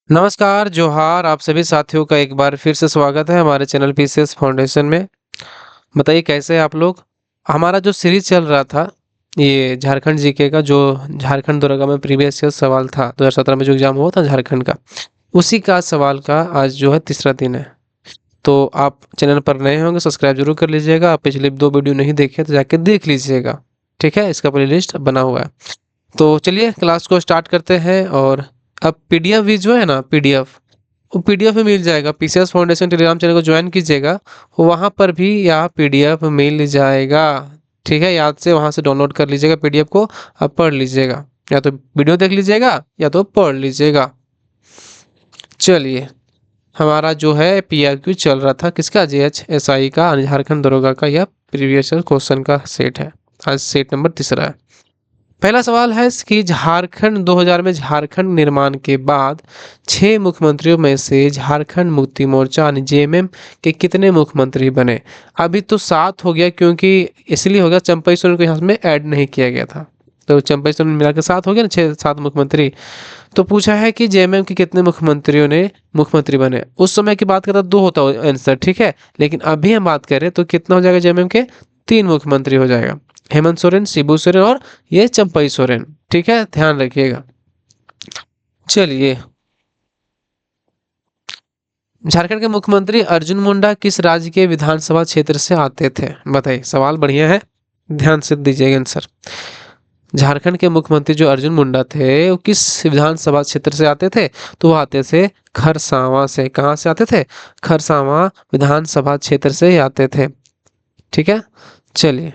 नमस्कार, जोहार आप सभी साथियों का एक बार फिर से स्वागत है हमारे चैनल पीसीएस फाउंडेशन में। बताइए कैसे हैं आप लोग? हमारा जो सीरीज चल रहा था, ये झारखंड जीके का जो झारखंड दुर्गा में प्रीवियस ईयर सवाल था 2017 में जो एग्जाम हुआ था झारखंड का, उसी का सवाल का आज जो है तीसरा दिन है। तो आप चैनल पर नए होंगे सब्सक्राइब जरूर कर लीजिएगा। आप पिछले 2 वीडियो नहीं देखे तो जाके देख लीजिएगा। ठीक है? इसका प्लेलिस्ट बना हुआ है। तो चलिए क्लास को स्टार्ट करते हैं। और अब पीडीएफ भी जो है ना, पीडीएफ वो पीडीएफ में मिल जाएगा। पीसीएस फाउंडेशन टेलीग्राम चैनल को ज्वाइन कीजिएगा, वहां पर भी यह पीडीएफ मिल जाएगा। ठीक है, याद से वहां से डाउनलोड कर लीजिएगा पीडीएफ को, अब पढ़ लीजिएगा। या तो वीडियो देख लीजिएगा या तो पढ़ लीजिएगा। चलिए, हमारा जो है पीआरक्यू चल रहा था किसका, जेएचएसआई का, झारखंड दरोगा का। यह प्रीवियस क्वेश्चन का सेट है। आज सेट नंबर तीसरा है। पहला सवाल है कि झारखंड 2000 में झारखंड निर्माण के बाद 6 मुख्यमंत्रियों में से झारखंड मुक्ति मोर्चा यानी जेएमएम के कितने मुख्यमंत्री बने? अभी तो 7 हो गया, क्योंकि इसलिए हो गया चंपई सोरेन को यहाँ में ऐड नहीं किया गया था। तो चंपई सोरेन मिला के 7 हो गया ना, 6-7 मुख्यमंत्री। तो पूछा है कि जेएमएम के कितने मुख्यमंत्रियों ने मुख्यमंत्री बने। उस समय की बात करता 2 होता आंसर, ठीक है। लेकिन अभी हम बात करें तो कितना हो जाएगा, जेएमएम के 3 मुख्यमंत्री हो जाएगा। हेमंत सोरेन, शिबू सोरेन और ये चंपई सोरेन। ठीक है, ध्यान रखिएगा। चलिए, झारखंड के मुख्यमंत्री अर्जुन मुंडा किस राज्य के विधानसभा क्षेत्र से आते थे? बताइए, सवाल बढ़िया है, ध्यान से दीजिएगा आंसर। झारखंड के मुख्यमंत्री जो अर्जुन मुंडा थे वो किस विधानसभा क्षेत्र से आते थे? तो वो आते थे खरसावां से। कहाँ से आते थे? खरसावां विधानसभा क्षेत्र से ही आते थे। ठीक है, चलिए।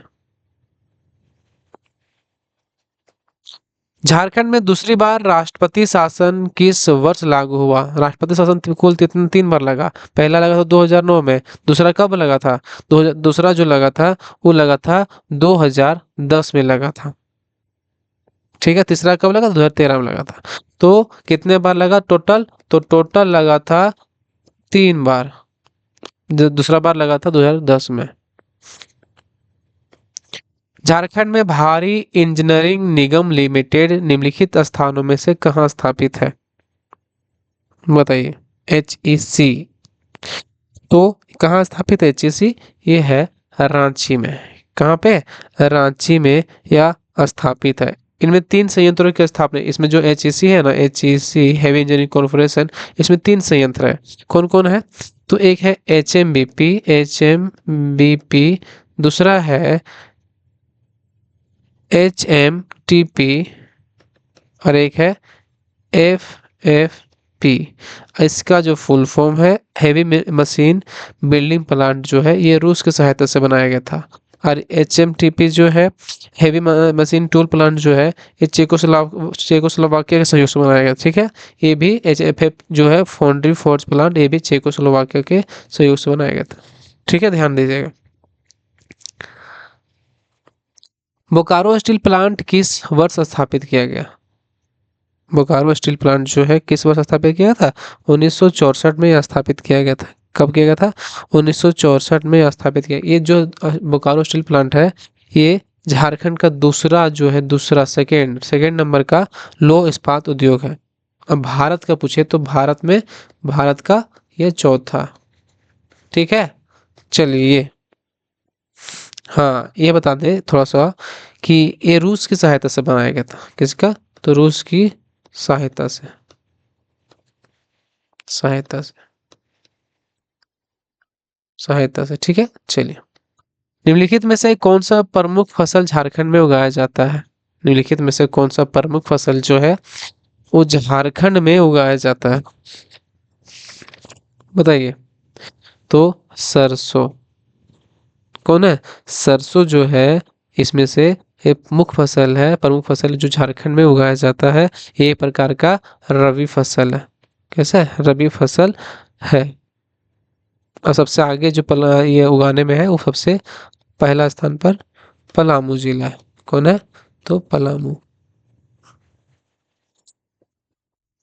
झारखंड में दूसरी बार राष्ट्रपति शासन किस वर्ष लागू हुआ? राष्ट्रपति शासन कुल 3 बार लगा। पहला लगा था 2009 में। दूसरा कब लगा था? दूसरा जो लगा था वो लगा था 2010 में लगा था। ठीक है, तीसरा कब लगा? 2013 में लगा था। तो कितने बार लगा टोटल? तो टोटल लगा था 3 बार। दूसरा बार लगा था 2010 में। झारखंड में भारी इंजीनियरिंग निगम लिमिटेड निम्नलिखित स्थानों में से कहाँ स्थापित है? बताइए। एचईसी। तो कहाँ स्थापित है एचईसी? ये है रांची में। कहाँ पे? रांची में यह स्थापित है। इनमें 3 संयंत्रों की स्थापना, इसमें जो एचईसी है ना, एचईसी हैवी इंजीनियरिंग कॉर्पोरेशन, इसमें 3 संयंत्र है। कौन कौन है? तो एक है एचएमबीपी, दूसरा है एचएमटीपी और एक है एफएफपी। इसका जो फुल फॉर्म है हेवी मशीन बिल्डिंग प्लांट, जो है ये रूस की सहायता से बनाया गया था। और एचएमटीपी जो है हेवी मशीन टूल प्लांट, जो है ये चेकोस्लोवाकिया के सहयोग से बनाया गया। ठीक है, ये भी एचएफएफ जो है फाउंड्री फोर्ज प्लांट, ये भी चेकोस्लोवाकिया के सहयोग से बनाया गया था। ठीक है, ध्यान दीजिएगा। बोकारो स्टील प्लांट किस वर्ष स्थापित किया गया? बोकारो स्टील प्लांट जो है किस वर्ष स्थापित किया था? 1964 में यह स्थापित किया गया था। कब किया गया था? 1964 में यह स्थापित किया। ये जो बोकारो स्टील प्लांट है, ये झारखंड का दूसरा जो है, दूसरा सेकेंड सेकेंड नंबर का लौह इस्पात उद्योग है। अब भारत का पूछे तो भारत में भारत का ये चौथा। ठीक है, चलिए। हाँ, ये बता दें थोड़ा सा कि ये रूस की सहायता से बनाया गया था। किसका? तो रूस की सहायता से, सहायता से, सहायता से। ठीक है, चलिए। निम्नलिखित में से कौन सा प्रमुख फसल झारखंड में उगाया जाता है? निम्नलिखित में से कौन सा प्रमुख फसल जो है वो झारखंड में उगाया जाता है? बताइए। तो सरसों। कौन है? सरसों जो है इसमें से एक मुख्य फसल है, प्रमुख फसल जो झारखंड में उगाया जाता है। ये एक प्रकार का रबी फसल है। कैसा है? रबी फसल है। और सबसे आगे जो ये उगाने में है वो सबसे पहला स्थान पर पलामू जिला है। कौन है? तो पलामू।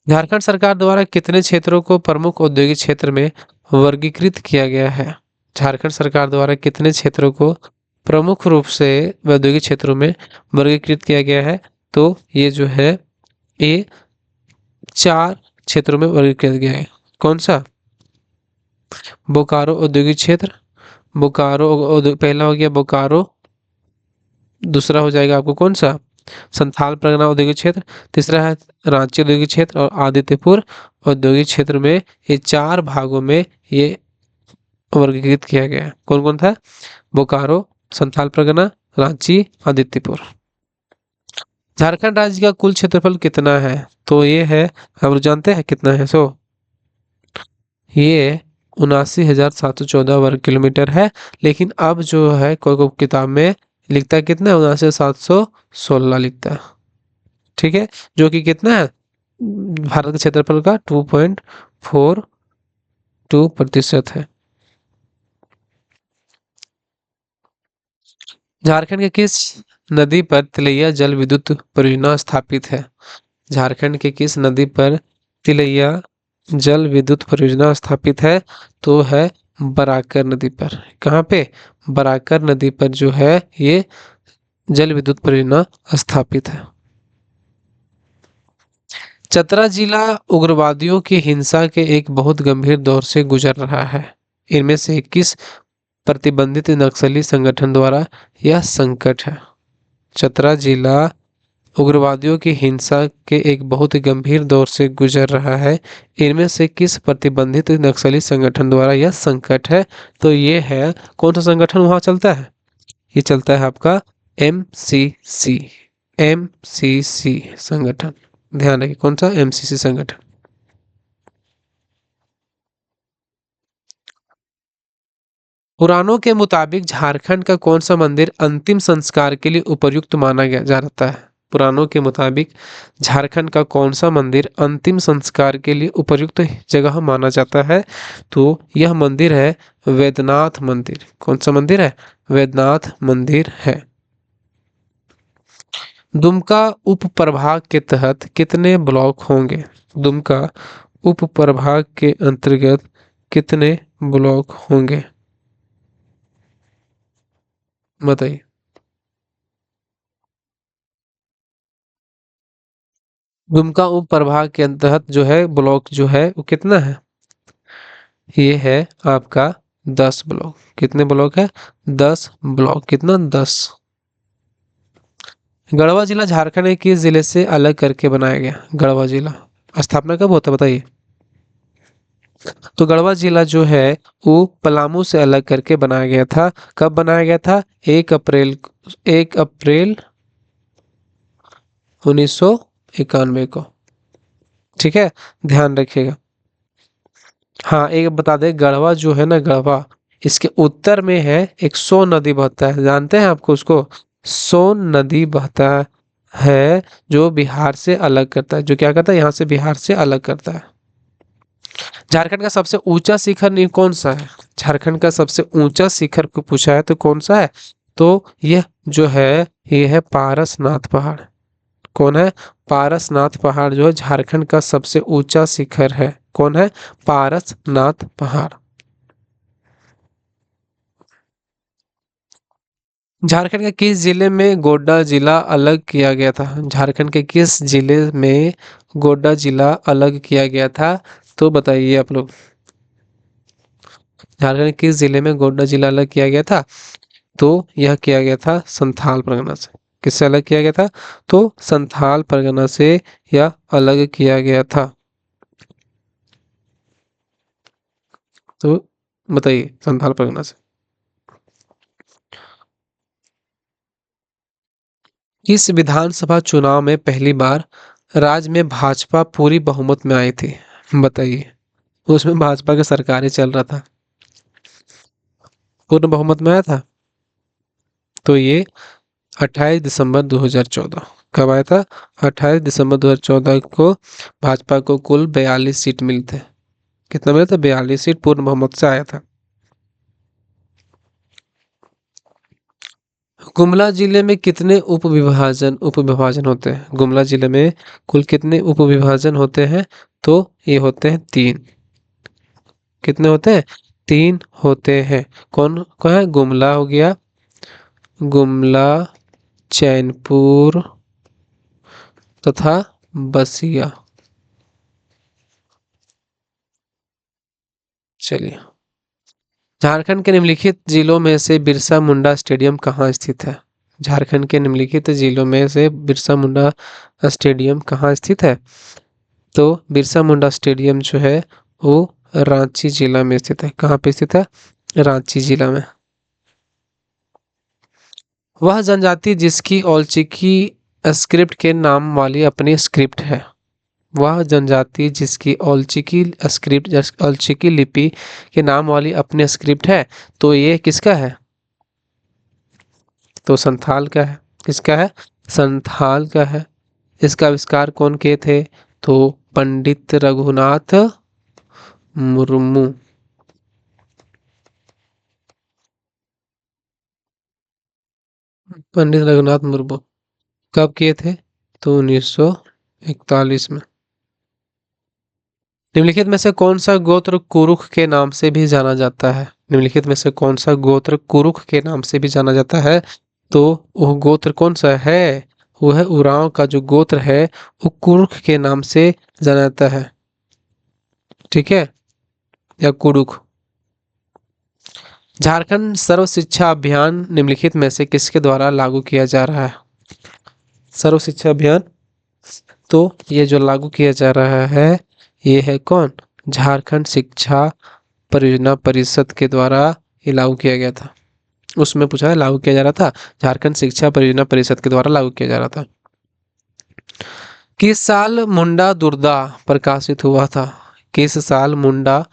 झारखंड सरकार द्वारा कितने क्षेत्रों को प्रमुख औद्योगिक क्षेत्र में वर्गीकृत किया गया है? झारखंड सरकार द्वारा कितने क्षेत्रों को प्रमुख रूप से औद्योगिक क्षेत्रों में वर्गीकृत किया गया है? तो ये जो है ये 4 क्षेत्रों में वर्गीकृत किया गया है। कौन सा? बोकारो औद्योगिक क्षेत्र, पहला हो गया बोकारो, दूसरा हो जाएगा आपको कौन सा? संथाल परगना औद्योगिक क्षेत्र, तीसरा है रांची औद्योगिक क्षेत्र और आदित्यपुर औद्योगिक क्षेत्र में, ये चार भागों में ये वर्गीकृत किया गया है। कौन कौन था? बोकारो, संथाल परगना, रांची, आदित्यपुर। झारखंड राज्य का कुल क्षेत्रफल कितना है? तो ये है, आप जानते हैं कितना है? ये 79,714 वर्ग किलोमीटर है। लेकिन अब जो है कोई कोई किताब में लिखता है कितना है, 79,716 लिखता है। ठीक है, जो कि कितना है भारत के क्षेत्रफल का 2.42% है। झारखंड के किस नदी पर तिलैया जल विद्युत परियोजना स्थापित है? झारखंड के किस नदी पर तिलैया जल विद्युत परियोजना स्थापित है? तो है बराकर नदी पर। कहाँ पे? बराकर नदी पर जो है ये जल विद्युत परियोजना स्थापित है। चतरा जिला उग्रवादियों की हिंसा के एक बहुत गंभीर दौर से गुजर रहा है। इनमें से किस प्रतिबंधित नक्सली संगठन द्वारा यह संकट है? चतरा जिला उग्रवादियों की हिंसा के एक बहुत गंभीर दौर से गुजर रहा है। इनमें से किस प्रतिबंधित नक्सली संगठन द्वारा यह संकट है? तो ये है, कौन सा संगठन वहां चलता है? ये चलता है आपका एमसीसी। एमसीसी संगठन, ध्यान रखिए कौन सा? एमसीसी संगठन। पुराणों के मुताबिक झारखंड का कौन सा मंदिर अंतिम संस्कार के लिए उपयुक्त माना गया जाता है? पुराणों के मुताबिक झारखंड का कौन सा मंदिर अंतिम संस्कार के लिए उपयुक्त जगह माना जाता है? तो यह मंदिर है वैद्यनाथ मंदिर। कौन सा मंदिर है? वैद्यनाथ मंदिर है। दुमका उप प्रभाग के तहत कितने ब्लॉक होंगे? दुमका उप प्रभाग के अंतर्गत कितने ब्लॉक होंगे? बताइए। दुमका उप प्रभाग के अंतर्गत जो है ब्लॉक जो है वो कितना है? ये है आपका 10 ब्लॉक। कितने ब्लॉक है? 10 ब्लॉक। कितना? 10। गढ़वा जिला झारखंड के किस जिले से अलग करके बनाया गया? गढ़वा जिला स्थापना कब होता है बताइए। तो गढ़वा जिला जो है वो पलामू से अलग करके बनाया गया था। कब बनाया गया था? 1 अप्रैल 1991 को। ठीक है, ध्यान रखिएगा। हाँ, एक बता दे, गढ़वा जो है ना, गढ़वा इसके उत्तर में है, एक सोन नदी बहता है, जानते हैं आपको उसको? सोन नदी बहता है, जो बिहार से अलग करता है, जो क्या करता है, यहाँ से बिहार से अलग करता है। झारखंड का सबसे ऊंचा शिखर नहीं कौन सा है? झारखंड का सबसे ऊंचा शिखर को पूछा है तो कौन सा है? तो यह जो है ये है पारसनाथ पहाड़। कौन है? पारसनाथ पहाड़ जो है झारखंड का सबसे ऊंचा शिखर है। कौन है? पारसनाथ पहाड़। झारखंड के किस जिले में गोड्डा जिला अलग किया गया था? झारखंड के किस जिले में गोड्डा जिला अलग किया गया था? तो बताइए आप लोग। झारखंड के किस जिले में गोड्डा जिला अलग किया गया था? तो यह किया गया था संथाल परगना से। किससे अलग किया गया था? तो संथाल परगना से यह अलग किया गया था। तो बताइए, संथाल परगना से। किस विधानसभा चुनाव में पहली बार राज्य में भाजपा पूरी बहुमत में आई थी? बताइए। उसमें भाजपा का सरकार ही चल रहा था, पूर्ण बहुमत में आया था। तो ये 28 दिसंबर 2014। कब आया था? 28 दिसंबर 2014 को भाजपा को कुल 42 सीट मिली थे। कितना मिला था? 42 सीट पूर्ण बहुमत से आया था। गुमला जिले में कितने उप विभाजन होते हैं? गुमला जिले में कुल कितने उप विभाजन होते हैं? तो ये होते हैं 3। कितने होते हैं? 3 होते हैं। कौन कौन है? गुमला हो गया, गुमला, चैनपुर तथा बसिया। चलिए, झारखंड के निम्नलिखित जिलों में से बिरसा मुंडा स्टेडियम कहाँ स्थित है? झारखंड के निम्नलिखित जिलों में से बिरसा मुंडा स्टेडियम कहाँ स्थित है? तो बिरसा मुंडा स्टेडियम जो है वो रांची जिला में स्थित है। कहाँ पे स्थित है? रांची जिला में। वह जनजाति जिसकी औलचिकी स्क्रिप्ट के नाम वाली अपनी स्क्रिप्ट है। वह जनजाति जिसकी औलचिकी स्क्रिप्ट औलचिकी लिपि के नाम वाली अपनी स्क्रिप्ट है। तो ये किसका है? तो संथाल का है। किसका है? संथाल का है। इसका आविष्कार कौन किए थे? तो पंडित रघुनाथ मुर्मू। पंडित रघुनाथ मुर्मू कब किए थे? तो 1941 में। निम्नलिखित में से कौन सा गोत्र कुरुख के नाम से भी जाना जाता है? निम्नलिखित में से कौन सा गोत्र कुरुख के नाम से भी जाना जाता है? तो वह गोत्र कौन सा है? वह उरांव का जो गोत्र है वो कुरुख के नाम से जाना जाता है। ठीक है, या कुरुख। झारखंड सर्व शिक्षा अभियान निम्नलिखित में से किसके द्वारा लागू किया जा रहा है? सर्व शिक्षा अभियान तो ये जो लागू किया जा रहा है ये है कौन? झारखंड शिक्षा परियोजना परिषद के द्वारा ये लागू किया गया था। उसमें पूछा है लागू किया जा रहा था, झारखंड शिक्षा परियोजना परिषद के द्वारा लागू किया जा रहा था। किस साल मुंडा दुर्दा प्रकाशित हुआ था? किस साल मुंडा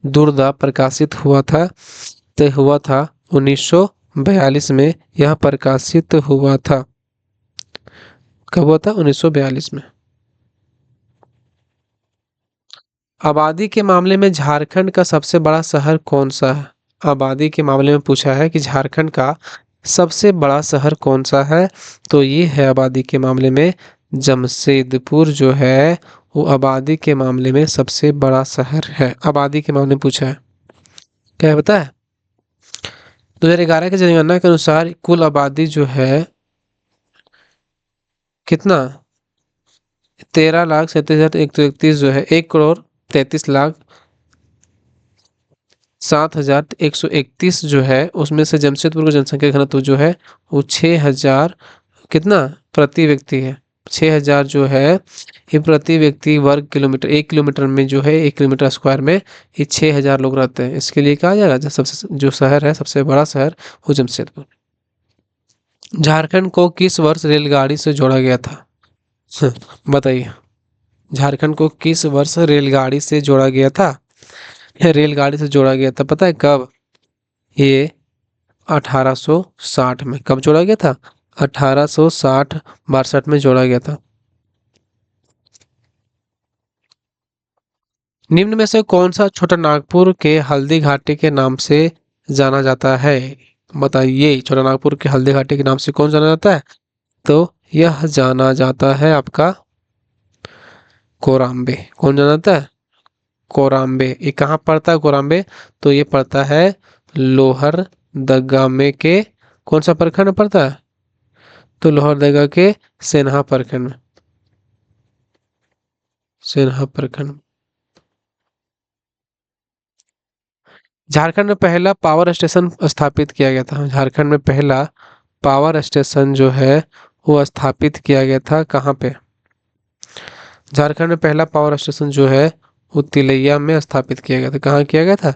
दुर्दा प्रकाशित हुआ था? तो हुआ था 1942 में यह प्रकाशित हुआ था। कब हुआ था? 1942 में। आबादी के मामले में झारखंड का सबसे बड़ा शहर कौन सा है? आबादी के मामले में पूछा है कि झारखंड का सबसे बड़ा शहर कौन सा है? तो ये है आबादी के मामले में जमशेदपुर जो है वो आबादी के मामले में सबसे बड़ा शहर है। आबादी के मामले में पूछा है। क्या है पता है? 2011 की जनगणना के अनुसार कुल आबादी जो है कितना? 13,37,131 जो है 1,33,00,000 7,131 जो है उसमें से जमशेदपुर का जनसंख्या घनत्व जो है वो 6,000 कितना प्रति व्यक्ति है? 6,000 जो है ये प्रति व्यक्ति वर्ग किलोमीटर, 1 किलोमीटर में जो है 1 किलोमीटर स्क्वायर में ये 6,000 लोग रहते हैं। इसके लिए कहा जाएगा जो सबसे जो शहर है सबसे बड़ा शहर वो जमशेदपुर। झारखंड को किस वर्ष रेलगाड़ी से जोड़ा गया था? बताइए, झारखंड को किस वर्ष रेलगाड़ी से जोड़ा गया था? रेलगाड़ी से जोड़ा गया था पता है कब? ये 1860 में। कब जोड़ा गया था? 1860-62 में जोड़ा गया था। निम्न में से कौन सा छोटा नागपुर के हल्दी घाटी के नाम से जाना जाता है? बताइए, छोटा नागपुर के हल्दी घाटी के नाम से कौन जाना जाता है? तो यह जाना जाता है आपका कोराम्बे। कौन जाना जाता है? कोराम्बे। ये कहाँ पड़ता है कोराम्बे? तो ये पड़ता है लोहरदगा में के कौन सा प्रखंड में पड़ता है? तो लोहरदगा के सेन्हा प्रखंड में। सेन्हा प्रखंड। झारखंड में पहला पावर स्टेशन स्थापित किया गया था। झारखंड में पहला पावर स्टेशन जो है वो स्थापित किया गया था कहाँ पे? झारखंड में पहला पावर स्टेशन जो है वो तिलैया में स्थापित किया गया था। कहाँ किया गया था?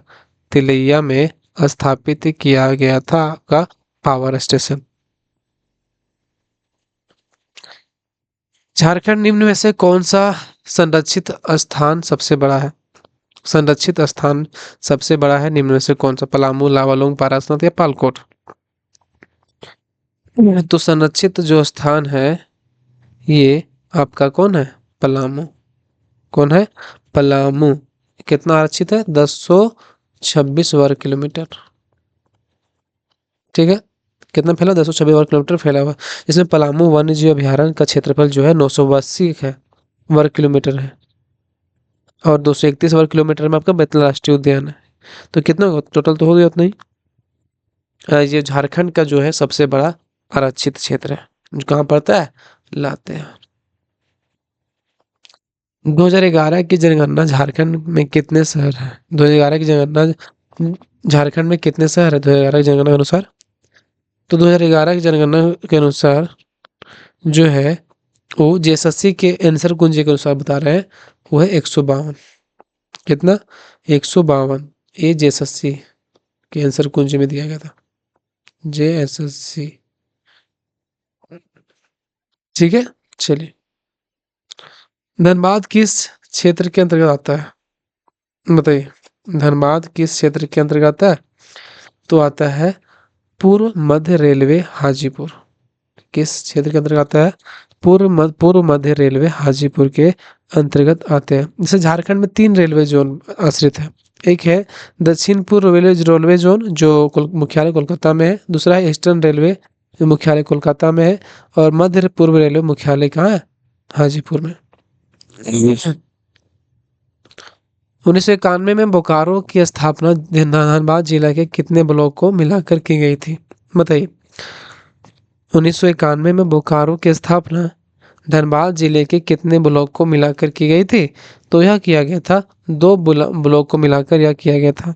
तिलैया में स्थापित किया गया था आपका पावर स्टेशन। झारखंड निम्न में से कौन सा संरक्षित स्थान सबसे बड़ा है? संरक्षित स्थान सबसे बड़ा है निम्न में से कौन सा? पलामू, लावालौंग, पारासनाथ या पालकोट? तो संरक्षित जो स्थान है ये आपका कौन है? पलामू। कौन है? पलामू। कितना आरक्षित है? 1026 वर्ग किलोमीटर। ठीक है, कितना फैला? 1026 वर्ग किलोमीटर फैला हुआ। इसमें पलामू वन्य जीव अभयारण्य का क्षेत्रफल जो है 982 है वर्ग किलोमीटर है। और 231 वर्ग किलोमीटर में आपका बैतूल राष्ट्रीय उद्यान है। तो कितना टोटल तो हो गया उतना ही। ये झारखंड का जो है सबसे बड़ा आरक्षित क्षेत्र है जो कहाँ पड़ता है? लातेहार। 2011 की जनगणना झारखंड में कितने शहर हैं? 2011 की जनगणना झारखंड में कितने शहर है 2011 की जनगणना के अनुसार? तो 2011 की जनगणना के अनुसार जो है वो जेएसएससी के आंसर कुंजी के अनुसार बता रहे हैं, वो है 152। कितना? 152। ये जेएसएससी के आंसर कुंजी में दिया गया था। जेएसएससी। ठीक है, चलिए। धनबाद किस क्षेत्र के अंतर्गत आता है? बताइए, धनबाद किस क्षेत्र के अंतर्गत आता है? तो आता है पूर्व मध्य रेलवे हाजीपुर। किस क्षेत्र के अंतर्गत आता है? पूर्व मध्य रेलवे हाजीपुर के अंतर्गत आते हैं। जैसे झारखंड में 3 रेलवे जोन आश्रित है। एक है दक्षिण पूर्व रेलवे जोन जो मुख्यालय कोलकाता में है। दूसरा है ईस्टर्न रेलवे जो मुख्यालय कोलकाता में है। और मध्य पूर्व रेलवे मुख्यालय कहाँ है? हाजीपुर में। 1991 में बोकारो की स्थापना धनबाद जिला के कितने ब्लॉक को मिलाकर की गई थी? बताइए। 1991 में बोकारो की स्थापना धनबाद जिले के कितने ब्लॉक को मिलाकर की गई थी? तो यह किया गया था 2 ब्लॉक को मिलाकर यह किया गया था।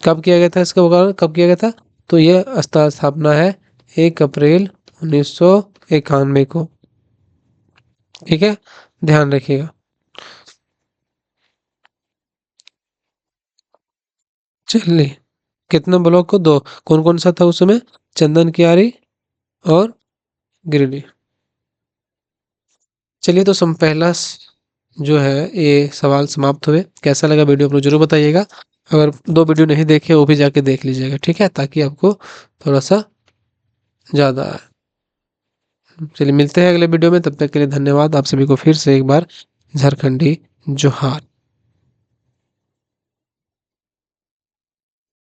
कब किया गया था इसका बोकारो कब किया गया था? तो यह स्थापना है 1 अप्रैल 1991 को। ठीक है, ध्यान रखिएगा। चलिए, कितने ब्लॉक को? 2। कौन कौन सा था उसमें? चंदन कियारी और गिरिडीह। चलिए, तो पहला जो है ये सवाल समाप्त हुए। कैसा लगा वीडियो आप लोग जरूर बताइएगा। अगर 2 वीडियो नहीं देखे वो भी जाके देख लीजिएगा, ठीक है, ताकि आपको थोड़ा सा ज़्यादा आए। चलिए, मिलते हैं अगले वीडियो में, तब तक के लिए धन्यवाद। आप सभी को फिर से एक बार झारखंडी जोहार।